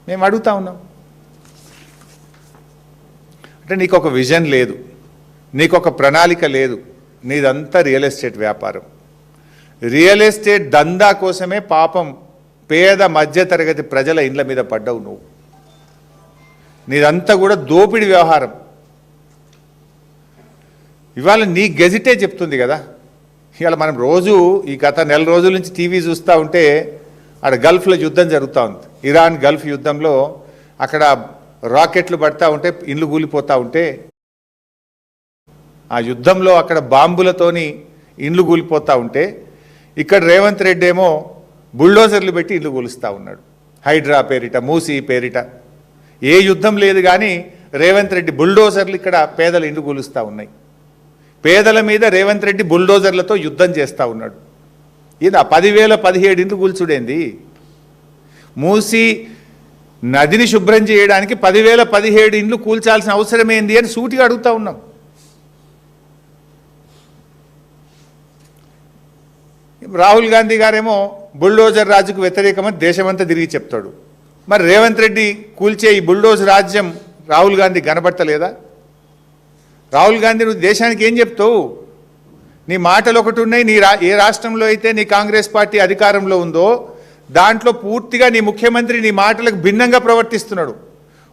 మేము అడుగుతా ఉన్నాం. అంటే నీకు ఒక విజన్ లేదు, నీకు ఒక ప్రణాళిక లేదు, నీదంతా రియల్ ఎస్టేట్ వ్యాపారం. రియల్ ఎస్టేట్ దందా కోసమే పాపం పేద మధ్యతరగతి ప్రజల ఇండ్ల మీద పడ్డావు నువ్వు. నీదంతా కూడా దోపిడి వ్యవహారం. ఇవాళ నీ గెజిటే చెప్తుంది కదా. ఇవాళ మనం రోజు ఈ గత నెల రోజుల నుంచి టీవీ చూస్తూ ఉంటే అక్కడ గల్ఫ్లో యుద్ధం జరుగుతూ ఉంది. ఇరాన్ గల్ఫ్ యుద్ధంలో అక్కడ రాకెట్లు పడతా ఉంటే ఇండ్లు కూలిపోతూ ఉంటే, ఆ యుద్ధంలో అక్కడ బాంబులతోని ఇండ్లు కూలిపోతూ ఉంటే ఇక్కడ రేవంత్ రెడ్డి ఏమో బుల్డోజర్లు పెట్టి ఇండ్లు కూలుస్తూ ఉన్నాడు. హైడ్రా పేరిట, మూసీ పేరిట. ఏ యుద్ధం లేదు కానీ రేవంత్ రెడ్డి బుల్డోజర్లు ఇక్కడ పేదల ఇండ్లు కూలుస్తూ ఉన్నాయి. పేదల మీద రేవంత్ రెడ్డి బుల్డోజర్లతో యుద్ధం చేస్తూ ఉన్నాడు. ఇది 10,017 ఇండ్లు కూల్చుడేంది? మూసీ నదిని శుభ్రం చేయడానికి 10,017 ఇండ్లు కూల్చాల్సిన అవసరం ఏంది అని సూటిగా అడుగుతూ ఉన్నాం. రాహుల్ గాంధీ గారేమో బుల్డోజర్ రాజుకు వ్యతిరేకమని దేశమంతా తిరిగి చెప్తాడు. మరి రేవంత్ రెడ్డి కూల్చే ఈ బుల్డోజర్ రాజ్యం రాహుల్ గాంధీ కనబడతలేదా? రాహుల్ గాంధీ నువ్వు దేశానికి ఏం చెప్తావు? నీ మాటలు ఒకటి ఉన్నాయి. ఏ రాష్ట్రంలో అయితే నీ కాంగ్రెస్ పార్టీ అధికారంలో ఉందో దాంట్లో పూర్తిగా నీ ముఖ్యమంత్రి నీ మాటలకు భిన్నంగా ప్రవర్తిస్తున్నాడు.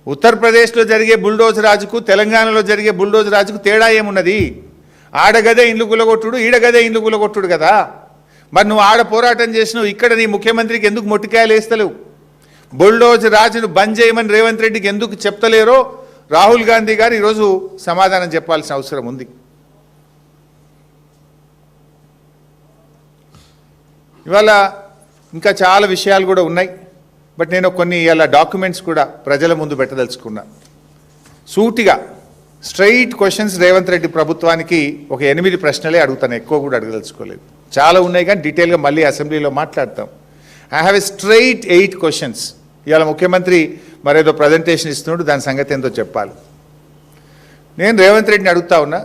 ఉత్తరప్రదేశ్లో జరిగే బుల్డోజర్ రాజుకు, తెలంగాణలో జరిగే బుల్డోజర్ రాజుకు తేడా ఏమున్నది? ఆడగదే ఇండ్లు గులగొట్టుడు, ఈడగదే ఇండ్లు గులగొట్టుడు కదా. మరి నువ్వు ఆడ పోరాటం చేసినావు, ఇక్కడ నీ ముఖ్యమంత్రికి ఎందుకు మొట్టికాయలు వేస్తలేవు? బుల్డోజర్ రాజును బంద్ చేయమని రేవంత్ రెడ్డికి ఎందుకు చెప్తలేరో రాహుల్ గాంధీ గారు ఈరోజు సమాధానం చెప్పాల్సిన అవసరం ఉంది. ఇవాళ ఇంకా చాలా విషయాలు కూడా ఉన్నాయి. బట్ నేను కొన్ని ఇలా డాక్యుమెంట్స్ కూడా ప్రజల ముందు పెట్టదలుచుకున్నా. సూటిగా స్ట్రైట్ క్వశ్చన్స్ రేవంత్ రెడ్డి ప్రభుత్వానికి ఒక 8 ప్రశ్నలే అడుగుతాను, ఎక్కువ కూడా అడగదలుచుకోలేదు. చాలా ఉన్నాయి కానీ డీటెయిల్గా మళ్ళీ అసెంబ్లీలో మాట్లాడతాం. I have a straight 8 questions. ఇవాళ ముఖ్యమంత్రి మరేదో ప్రజెంటేషన్ ఇస్తున్నాడు, దాని సంగతి ఏందో చెప్పాలి. నేను రేవంత్ రెడ్డిని అడుగుతా ఉన్నా,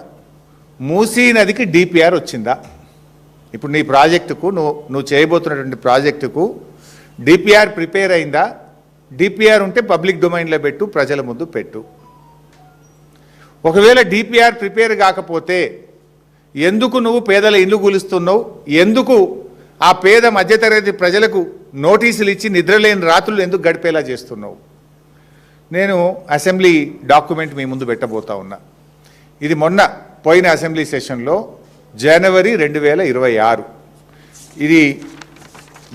మూసీ నదికి డిపిఆర్ వచ్చిందా? ఇప్పుడు నీ ప్రాజెక్టుకు నువ్వు చేయబోతున్నటువంటి ప్రాజెక్టుకు డిపిఆర్ ప్రిపేర్ అయిందా? డిపిఆర్ ఉంటే పబ్లిక్ డొమైన్లో పెట్టు, ప్రజల ముందు పెట్టు. ఒకవేళ డిపిఆర్ ప్రిపేర్ కాకపోతే ఎందుకు నువ్వు పేదల ఇల్లు కూలుస్తున్నావు? ఎందుకు ఆ పేద మధ్యతరగతి ప్రజలకు నోటీసులు ఇచ్చి నిద్రలేని రాత్రులు ఎందుకు గడిపేలా చేస్తున్నావు? నేను అసెంబ్లీ డాక్యుమెంట్ మీ ముందు పెట్టబోతా ఉన్నా. ఇది మొన్న పోయిన అసెంబ్లీ సెషన్లో జనవరి 2026. ఇది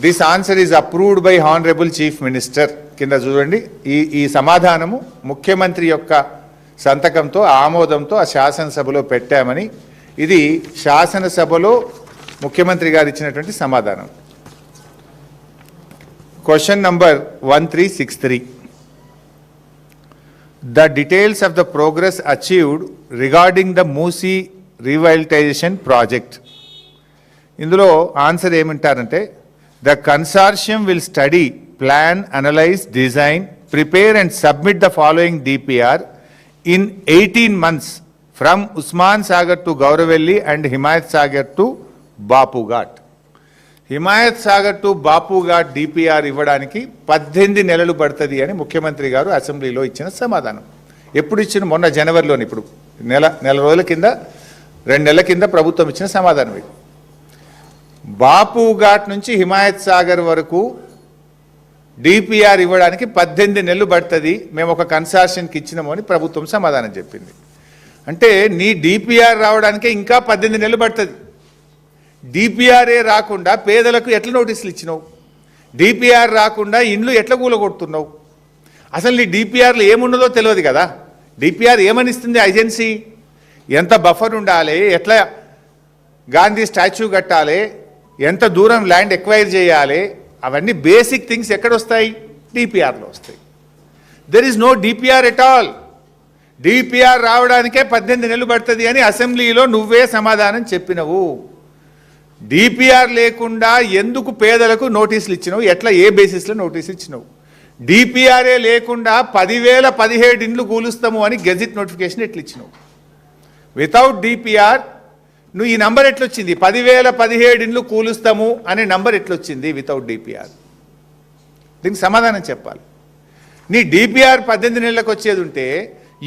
this answer is approved by honourable chief minister కింద చూడండి. ఈ సమాధానము ముఖ్యమంత్రి యొక్క సంతకంతో ఆమోదంతో ఆ శాసనసభలో పెట్టామని, ఇది శాసనసభలో ముఖ్యమంత్రి గారు ఇచ్చినటువంటి సమాధానం. Question number 1363. The details of the progress achieved regarding the Moosi revitalization project. ఇందులో ఆన్సర్ ఏమంటారంటే, the consortium will study, plan, analyze, design, prepare and submit the following DPR in 18 months from Usman Sagar to Gauravelli and Himayat Sagar to Bapu Ghat. Himayat Sagar to Bapu ghat DPR ఇవ్వడానికి 18 నెలలు పడుతుంది అని ముఖ్యమంత్రి గారు అసెంబ్లీలో ఇచ్చిన సమాధానం. ఎప్పుడు ఇచ్చిన? మొన్న జనవరిలోని. ఇప్పుడు నెల రోజుల కింద, 2 నెలల కింద ప్రభుత్వం ఇచ్చిన సమాధానం ఇది. బాపు ఘాట్ నుంచి హిమాయత్ సాగర్ వరకు డిపిఆర్ ఇవ్వడానికి 18 నెలలు పడుతుంది, మేము ఒక కన్సార్షన్కి ఇచ్చినాము అని ప్రభుత్వం సమాధానం చెప్పింది. అంటే నీ డిపిఆర్ రావడానికే ఇంకా 18 నెలలు పడుతుంది. డిపిఆర్ఏ రాకుండా పేదలకు ఎట్లా నోటీసులు ఇచ్చినావు? డిపిఆర్ రాకుండా ఇండ్లు ఎట్లా కూలగొడుతున్నావు? అసలు నీ డిపిఆర్లో ఏమున్నదో తెలియదు కదా. డిపిఆర్ ఏమనిస్తుంది ఏజెన్సీ? ఎంత బఫర్ ఉండాలి, ఎట్లా గాంధీ స్టాచ్యూ కట్టాలి, ఎంత దూరం ల్యాండ్ ఎక్వైర్ చేయాలి, అవన్నీ బేసిక్ థింగ్స్ ఎక్కడొస్తాయి? డిపిఆర్లో వస్తాయి. There is no DPR at all. DPR రావడానికే 18 నెలలు పడుతుంది అని అసెంబ్లీలో నువ్వే సమాధానం చెప్పినవు. డిపిఆర్ లేకుండా ఎందుకు పేదలకు నోటీసులు ఇచ్చినావు? ఎట్లా, ఏ బేసిస్లో నోటీసులు ఇచ్చినావు? డిపిఆర్ఏ లేకుండా 10,017 ఇండ్లు కూలుస్తాము అని గెజిట్ నోటిఫికేషన్ ఎట్లా ఇచ్చినావు? వితౌట్ డిపిఆర్ నువ్వు ఈ నంబర్ ఎట్లొచ్చింది? 10,017 ఇండ్లు కూలుస్తాము అనే నంబర్ ఎట్లొచ్చింది వితౌట్ డిపిఆర్? దీనికి సమాధానం చెప్పాలి. నీ డిపిఆర్ 18 నెలలకు వచ్చేది ఉంటే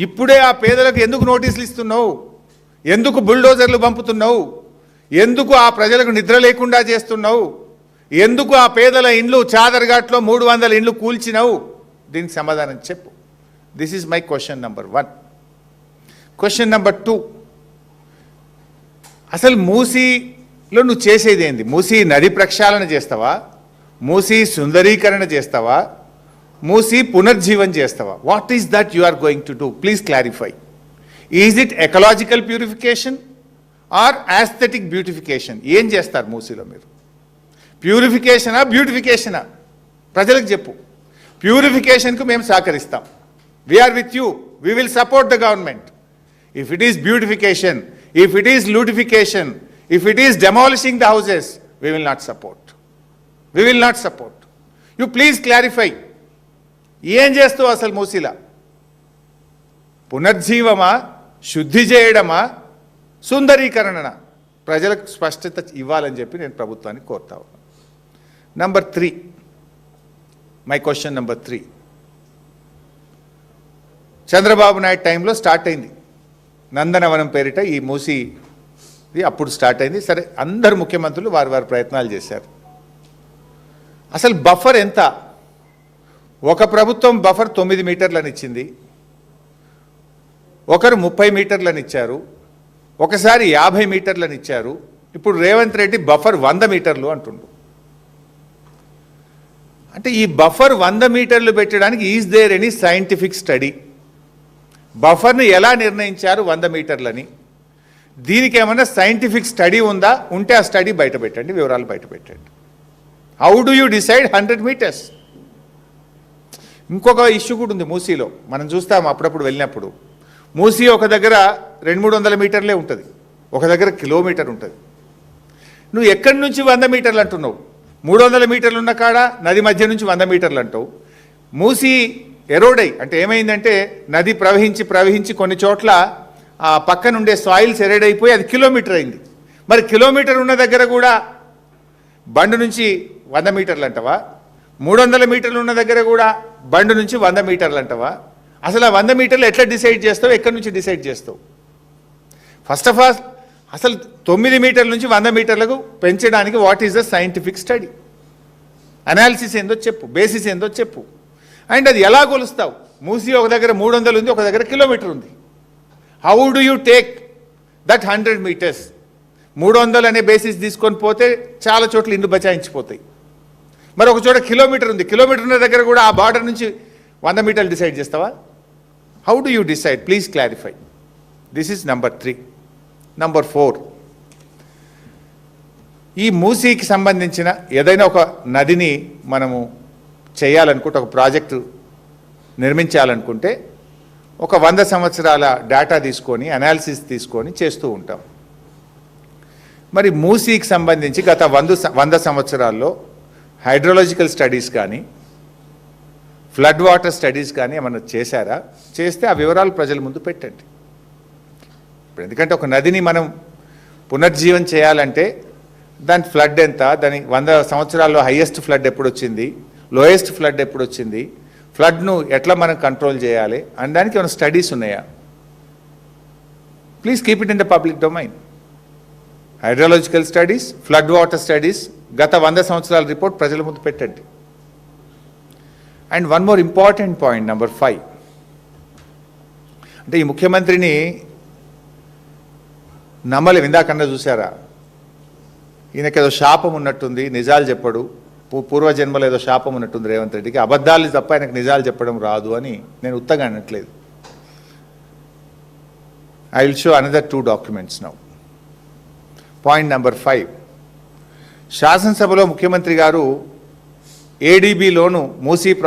ఇప్పుడే ఆ పేదలకు ఎందుకు నోటీసులు ఇస్తున్నావు? ఎందుకు బుల్డోజర్లు పంపుతున్నావు? ఎందుకు ఆ ప్రజలకు నిద్ర లేకుండా చేస్తున్నావు? ఎందుకు ఆ పేదల ఇండ్లు చాదర్ఘాట్లో 300 ఇండ్లు కూల్చినావు? దీనికి సమాధానం చెప్పు. This is my question number 1. Question number 2, అసలు మూసీలో నువ్వు చేసేది ఏంది? మూసీ నది ప్రక్షాళన చేస్తావా? మూసీ సుందరీకరణ చేస్తావా? మూసీ పునర్జీవన్ చేస్తావా? What is that you are going to do? Please clarify. Is it ecological purification or aesthetic beautification? ఏం చేస్తారు మూసీలో మీరు? ప్యూరిఫికేషనా బ్యూటిఫికేషనా? ప్రజలకు చెప్పు. ప్యూరిఫికేషన్కు మేము సహకరిస్తాం. We are with you. We will support the government. If it is beautification, if it is lutification, if it is demolishing the houses, we will not support. We will not support. You please clarify. ఏం చేస్తావు అసలు మూసీలా? పునర్జీవమా, శుద్ధి చేయడమా, సుందరీకరణనా? ప్రజలకు స్పష్టత ఇవ్వాలని చెప్పి నేను ప్రభుత్వాన్ని కోరుతా ఉన్నాను. Number 3, my question number 3. Chandrababu Naidu టైంలో స్టార్ట్ అయింది నందనవనం పేరిట ఈ మూసీది. అప్పుడు స్టార్ట్ అయింది. సరే, అందరు ముఖ్యమంత్రులు వారి వారి ప్రయత్నాలు చేశారు. అసలు బఫర్ ఎంత? ఒక ప్రభుత్వం బఫర్ 9 మీటర్లని ఇచ్చింది, ఒకరు 30 మీటర్లని ఇచ్చారు, ఒకసారి 50 మీటర్లని ఇచ్చారు. ఇప్పుడు రేవంత్ రెడ్డి బఫర్ 100 మీటర్లు అంటుండు. అంటే ఈ బఫర్ 100 మీటర్లు పెట్టడానికి is there any scientific study? బఫర్ను ఎలా నిర్ణయించారు 100 మీటర్లని? దీనికి ఏమైనా సైంటిఫిక్ స్టడీ ఉందా? ఉంటే ఆ స్టడీ బయట పెట్టండి, వివరాలు బయట పెట్టండి. How do you decide 100 metres? ఇంకొక ఇష్యూ కూడా ఉంది మూసీలో. మనం చూస్తాం అప్పుడప్పుడు వెళ్ళినప్పుడు. మూసీ ఒక దగ్గర 200-300 మీటర్లే ఉంటుంది, ఒక దగ్గర కిలోమీటర్ ఉంటుంది. నువ్వు ఎక్కడి నుంచి 100 మీటర్లు అంటున్నావు? 300 మీటర్లు ఉన్న కాడ నది మధ్య నుంచి 100 మీటర్లు అంటావు. మూసీ ఎరోడై అంటే ఏమైందంటే నది ప్రవహించి కొన్ని చోట్ల ఆ పక్కనుండే సాయిల్స్ ఎరోడైపోయి అది కిలోమీటర్ అయింది. మరి కిలోమీటర్ ఉన్న దగ్గర కూడా బండు నుంచి 100 మీటర్లు అంటవా? 300 మీటర్లు ఉన్న దగ్గర కూడా బండు నుంచి 100 మీటర్లు అంటవా? అసలు ఆ 100 మీటర్లు ఎట్లా డిసైడ్ చేస్తావు? ఎక్కడి నుంచి డిసైడ్ చేస్తావు? ఫస్ట్ ఆఫ్ ఆల్ అసలు 9 మీటర్ల నుంచి 100 మీటర్లకు పెంచడానికి what is the scientific study? Analysis ఏందో చెప్పు, బేసిస్ ఏందో చెప్పు. అండ్ అది ఎలా కొలుస్తావు? మూసీ ఒక దగ్గర 300 ఉంది, ఒక దగ్గర కిలోమీటర్ ఉంది. How do you take that 100 metres? 300 అనే బేసిస్ తీసుకొని పోతే చాలా చోట్ల ఇండ్లు బచాయించిపోతాయి. మరి ఒక చోట కిలోమీటర్ ఉంది, కిలోమీటర్ ఉన్న దగ్గర కూడా ఆ బార్డర్ నుంచి 100 మీటర్లు డిసైడ్ చేస్తావా? How do you decide? Please clarify. This is number 3. Number 4, ఈ మూసీకి సంబంధించిన ఏదైనా ఒక నదిని మనము చేయాలనుకుంటే, ఒక ప్రాజెక్టు నిర్మించాలనుకుంటే ఒక 100 సంవత్సరాల డేటా తీసుకొని అనాలిసిస్ తీసుకొని చేస్తూ ఉంటాం. మరి మూసీకి సంబంధించి గత 100 సంవత్సరాల్లో హైడ్రోలాజికల్ స్టడీస్ కానీ ఫ్లడ్ వాటర్ స్టడీస్ కానీ ఏమన్నా చేశారా? చేస్తే ఆ వివరాలు ప్రజల ముందు పెట్టండి. ఇప్పుడు ఎందుకంటే ఒక నదిని మనం పునర్జీవం చేయాలంటే దాని ఫ్లడ్ ఎంత, దాని 100 సంవత్సరాల్లో హైయెస్ట్ ఫ్లడ్ ఎప్పుడు వచ్చింది, లోయెస్ట్ ఫ్లడ్ ఎప్పుడు వచ్చింది, ఫ్లడ్ను ఎట్లా మనం కంట్రోల్ చేయాలి అనడానికి ఏమైనా స్టడీస్ ఉన్నాయా? Please keep it in the public domain. Hydrological studies, flood water studies, గత 100 సంవత్సరాల రిపోర్ట్ ప్రజల ముందు పెట్టండి. And one more important point, number 5. అంటే ఈ ముఖ్యమంత్రిని నమ్మలేం. ఇందాకన్నా చూసారా, ఈయనకేదో శాపం ఉన్నట్టుంది, నిజాలు చెప్పడు. పూర్వజన్మలో ఏదో శాపం ఉన్నట్టుంది రేవంత్ రెడ్డికి. అబద్ధాలు తప్ప ఆయనకు నిజాలు చెప్పడం రాదు అని నేను ఉత్తగా అనట్లేదు. I will show another 2 documents now. Point number 5, శాసనసభలో ముఖ్యమంత్రి గారు ఏడీబీ లోను మూసీ